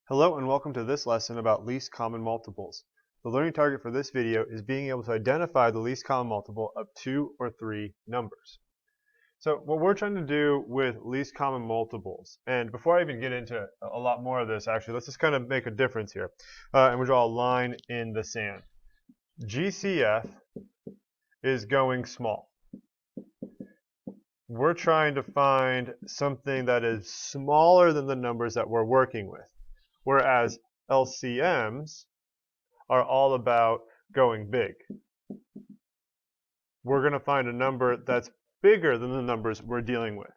Hello and welcome to this lesson about least common multiples. The learning target for this video is being able to identify the least common multiple of 2 or 3 numbers. So what we're trying to do with least common multiples, and before I even get into a lot more of this actually, let's just kind of make a difference here. And we draw a line in the sand. GCF is going small. We're trying to find something that is smaller than the numbers that we're working with. Whereas LCMs are all about going big. We're going to find a number that's bigger than the numbers we're dealing with.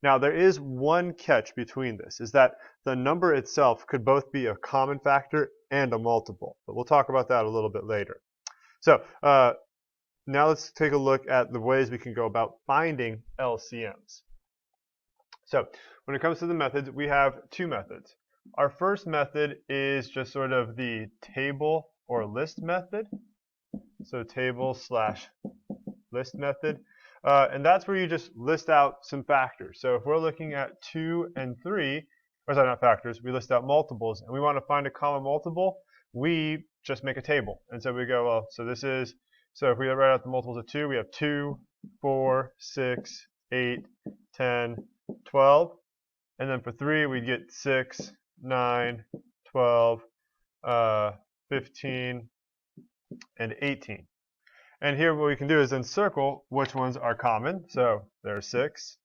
Now, there is one catch between this, is that the number itself could both be a common factor and a multiple. But we'll talk about that a little bit later. So now let's take a look at the ways we can go about finding LCMs. So when it comes to the methods, we have two methods. Our first method is just sort of the table or list method. So table / list method. And that's where you just list out some factors. So if we're looking at 2 and 3, or sorry, not factors, we list out multiples, and we want to find a common multiple, we just make a table. And so we go, well, so if we write out the multiples of 2, we have 2, 4, 6, 8, 10, 12. And then for 3, we get 6, 9, 12, 15, and 18. And here what we can do is then circle which ones are common. So there's 6,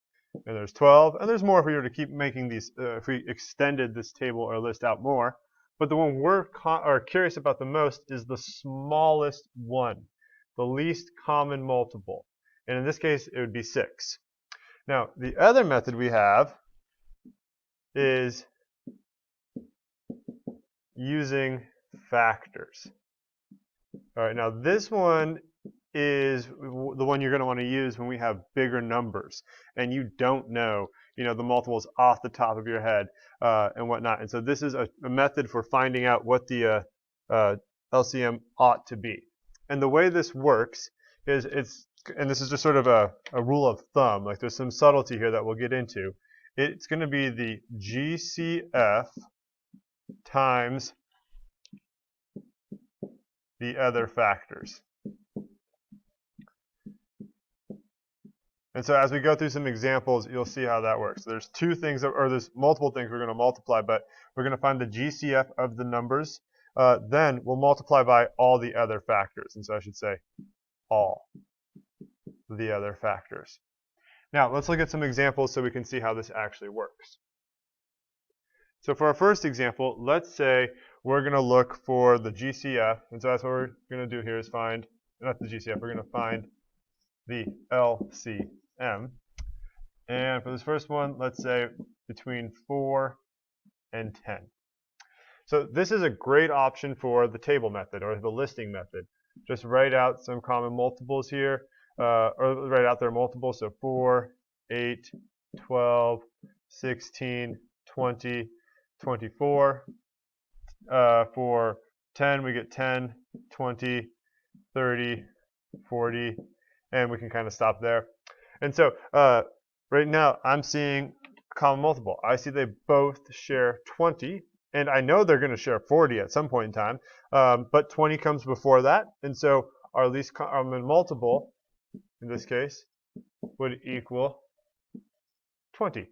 and there's 12, and there's more if we were to keep making these, if we extended this table or list out more. But the one we're curious about the most is the smallest one, the least common multiple. And in this case, it would be 6. Now, the other method we have is using factors. All right, now this one is the one you're going to want to use when we have bigger numbers and you don't know, the multiples off the top of your head and whatnot. And so this is a method for finding out what the LCM ought to be. And the way this works is and this is just sort of a rule of thumb, like there's some subtlety here that we'll get into. It's going to be the GCF times the other factors. And so as we go through some examples, you'll see how that works. There's two things, or there's multiple things we're going to multiply, but we're going to find the GCF of the numbers. Then we'll multiply by all the other factors. And so I should say all the other factors. Now let's look at some examples so we can see how this actually works. So for our first example, let's say we're going to look for the GCF, and so that's what we're going to do here is find, not the GCF, we're going to find the LCM. And for this first one, let's say between 4 and 10. So this is a great option for the table method or the listing method. Just write out some common multiples here, or write out their multiples, so 4, 8, 12, 16, 20, 24. For 10, we get 10, 20, 30, 40, and we can kind of stop there. And so right now, I'm seeing a common multiple. I see they both share 20, and I know they're going to share 40 at some point in time, but 20 comes before that, and so our least common multiple, in this case, would equal 20.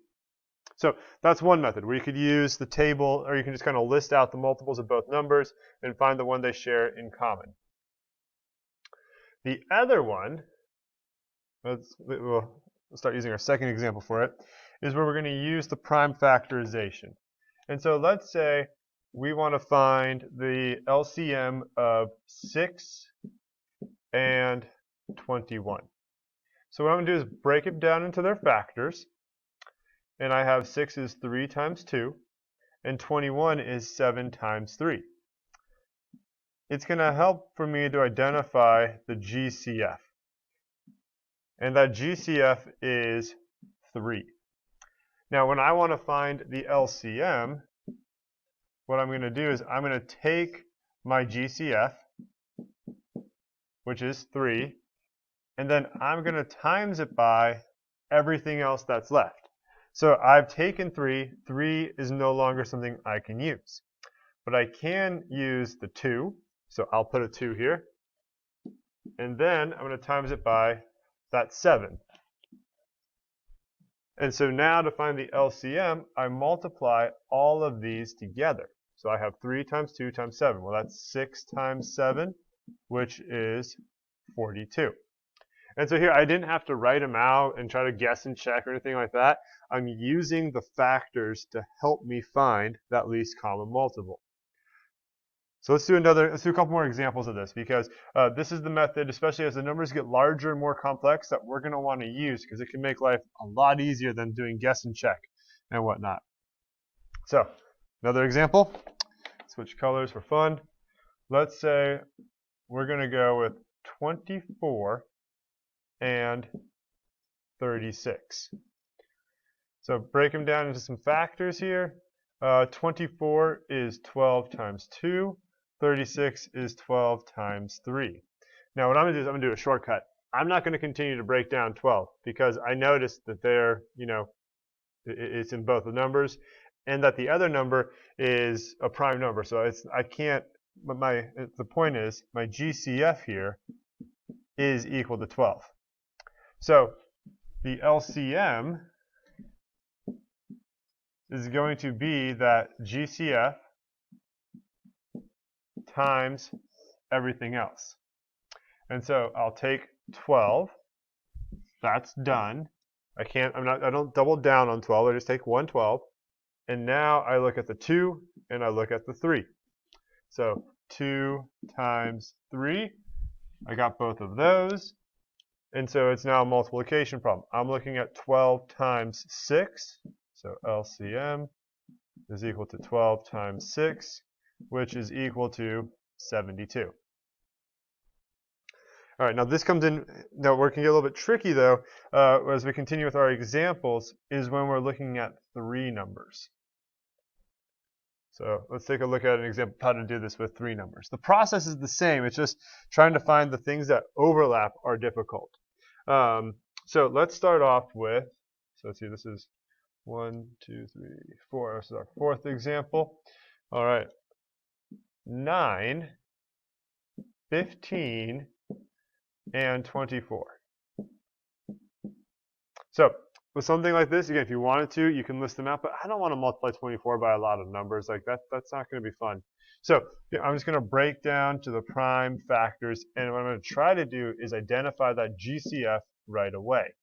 So that's one method where you could use the table, or you can just kind of list out the multiples of both numbers and find the one they share in common. The other one, we'll start using our second example for it, is where we're going to use the prime factorization. And so let's say we want to find the LCM of 6 and 21. So what I'm going to do is break it down into their factors. And I have 6 is 3 times 2, and 21 is 7 times 3. It's going to help for me to identify the GCF. And that GCF is 3. Now, when I want to find the LCM, what I'm going to do is I'm going to take my GCF, which is 3, and then I'm going to times it by everything else that's left. So I've taken 3. 3 is no longer something I can use. but I can use the 2. So I'll put a 2 here. And then I'm going to times it by that 7. And so now to find the LCM, I multiply all of these together. So I have 3 times 2 times 7. Well, that's 6 times 7, which is 42. And so here, I didn't have to write them out and try to guess and check or anything like that. I'm using the factors to help me find that least common multiple. So let's do a couple more examples of this, because this is the method, especially as the numbers get larger and more complex, that we're going to want to use, because it can make life a lot easier than doing guess and check and whatnot. So another example, switch colors for fun. Let's say we're going to go with 24 and 36. So break them down into some factors here. 24 is 12 times 2. 36 is 12 times 3. Now what I'm going to do is I'm going to do a shortcut. I'm not going to continue to break down 12 because I noticed that they're, it's in both the numbers, and that the other number is a prime number. So I can't, but the point is my GCF here is equal to 12. So the LCM is going to be that GCF times everything else. And so I'll take 12. That's done. I don't double down on 12. I just take one 12. And now I look at the 2 and I look at the 3. So 2 times 3. I got both of those. And so it's now a multiplication problem. I'm looking at 12 times 6. So LCM is equal to 12 times 6, which is equal to 72. All right, now this comes in, now we're going to get a little bit tricky though, as we continue with our examples, is when we're looking at 3 numbers. So let's take a look at an example of how to do this with 3 numbers. The process is the same, it's just trying to find the things that overlap are difficult. So let's start off with, so let's see, this is 1, 2, 3, 4. This is our 4th example. All right. 9, 15, and 24. So with something like this, again, if you wanted to, you can list them out, but I don't want to multiply 24 by a lot of numbers. Like that's not going to be fun. So I'm just going to break down to the prime factors, and what I'm going to try to do is identify that GCF right away.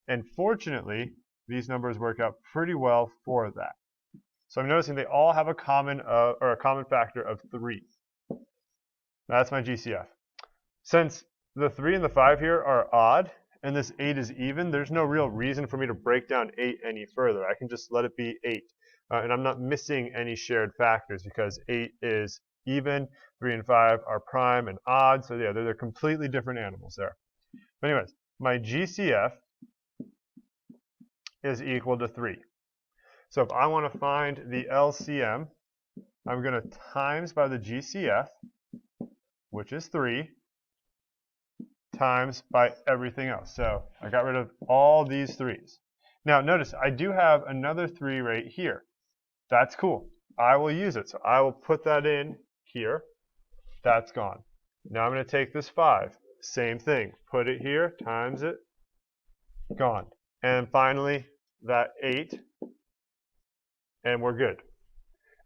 And fortunately, these numbers work out pretty well for that. So I'm noticing they all have a common factor of 3. That's my GCF. Since the 3 and the 5 here are odd, and this 8 is even, there's no real reason for me to break down 8 any further. I can just let it be 8. And I'm not missing any shared factors because 8 is even, 3 and 5 are prime and odd. So yeah, they're completely different animals there. But anyways, my GCF is equal to 3. So if I want to find the LCM, I'm going to times by the GCF, which is 3, times by everything else. So I got rid of all these 3's. Now notice I do have another 3 right here. That's cool. I will use it. So I will put that in here. That's gone. Now I'm going to take this 5. Same thing. Put it here, times it, gone. And finally that 8, and we're good.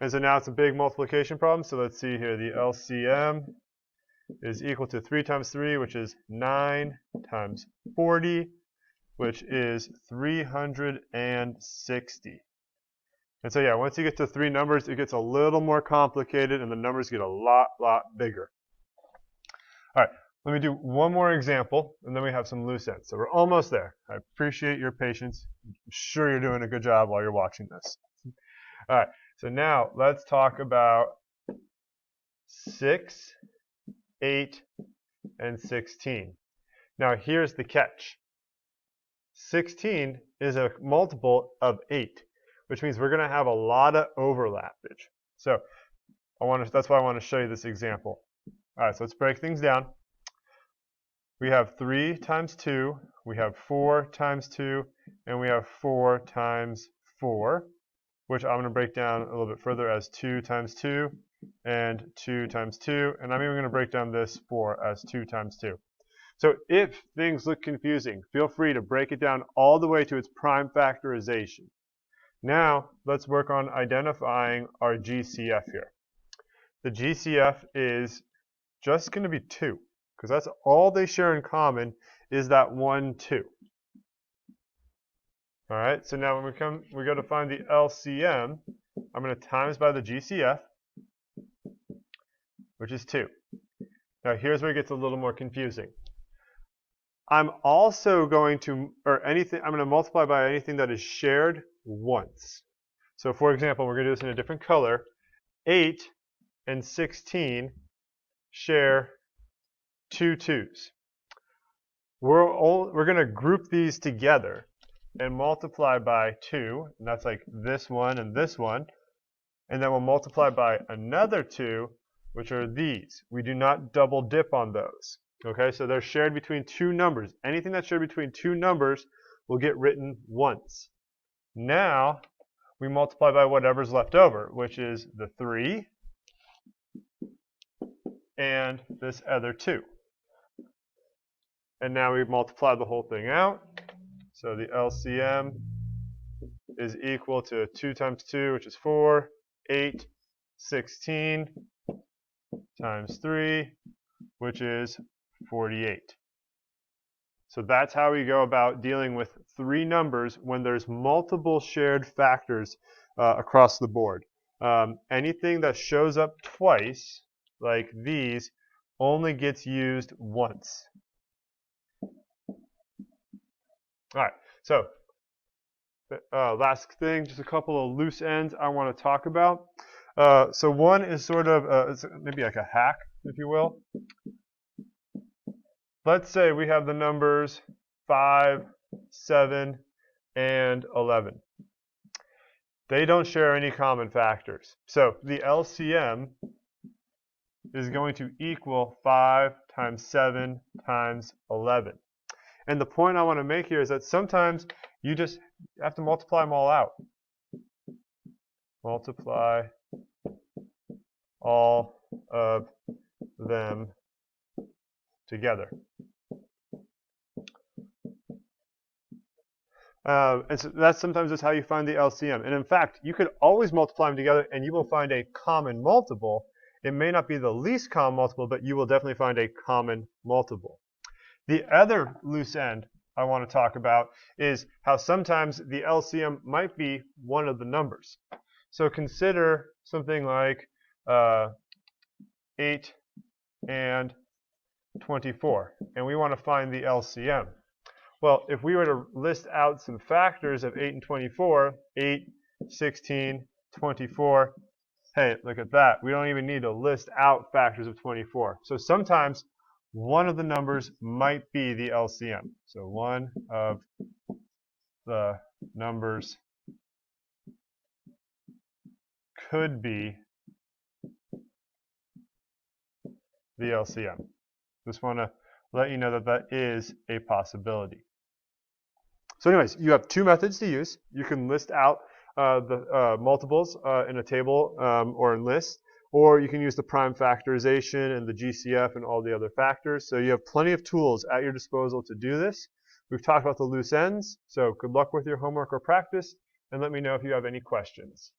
And so now it's a big multiplication problem. So let's see here. The LCM is equal to 3 times 3, which is 9 times 40, which is 360. And so yeah, once you get to 3 numbers, it gets a little more complicated and the numbers get a lot bigger. All right, let me do one more example and then we have some loose ends. So we're almost there. I appreciate your patience. I'm sure you're doing a good job while you're watching this. All right, so now let's talk about 6, 8, and 16. Now here's the catch. 16 is a multiple of 8, which means we're going to have a lot of overlappage. So that's why I want to show you this example. All right, so let's break things down. We have 3 times 2, we have 4 times 2, and we have 4 times 4, which I'm going to break down a little bit further as 2 times 2 and 2 times 2, and I'm even going to break down this 4 as 2 times 2. So if things look confusing, feel free to break it down all the way to its prime factorization. Now, let's work on identifying our GCF here. The GCF is just going to be 2, because that's all they share in common is that 1, 2. All right, so now when we go to find the LCM, I'm going to times by the GCF, which is 2. Now here's where it gets a little more confusing. I'm also going to, I'm going to multiply by anything that is shared once. So for example, we're going to do this in a different color. 8 and 16 share 2 2's. We're going to group these together and multiply by 2, and that's like this one and this one. And then we'll multiply by another 2, which are these. We do not double dip on those. Okay, so they're shared between 2 numbers. Anything that's shared between 2 numbers will get written once. Now, we multiply by whatever's left over, which is the 3 and this other 2. And now we multiply the whole thing out. So the LCM is equal to 2 times 2, which is 4, 8, 16 times 3, which is 48. So that's how we go about dealing with 3 numbers when there's multiple shared factors across the board. Anything that shows up twice, like these, only gets used once. All right, so last thing, just a couple of loose ends I want to talk about. So one is sort of it's maybe like a hack, if you will. Let's say we have the numbers 5, 7, and 11. They don't share any common factors. So the LCM is going to equal 5 times 7 times 11. And the point I want to make here is that sometimes you just have to multiply them all out. Multiply all of them together. And so that's sometimes just how you find the LCM. And in fact, you could always multiply them together and you will find a common multiple. It may not be the least common multiple, but you will definitely find a common multiple. The other loose end I want to talk about is how sometimes the LCM might be one of the numbers. So consider something like 8 and 24, and we want to find the LCM. Well, if we were to list out some factors of 8 and 24, 8, 16, 24, hey, look at that. We don't even need to list out factors of 24. So sometimes one of the numbers might be the LCM. So one of the numbers could be the LCM. Just want to let you know that that is a possibility. So anyways, you have 2 methods to use. You can list out the multiples in a table or in lists, or you can use the prime factorization and the GCF and all the other factors. So you have plenty of tools at your disposal to do this. We've talked about the loose ends, so good luck with your homework or practice, and let me know if you have any questions.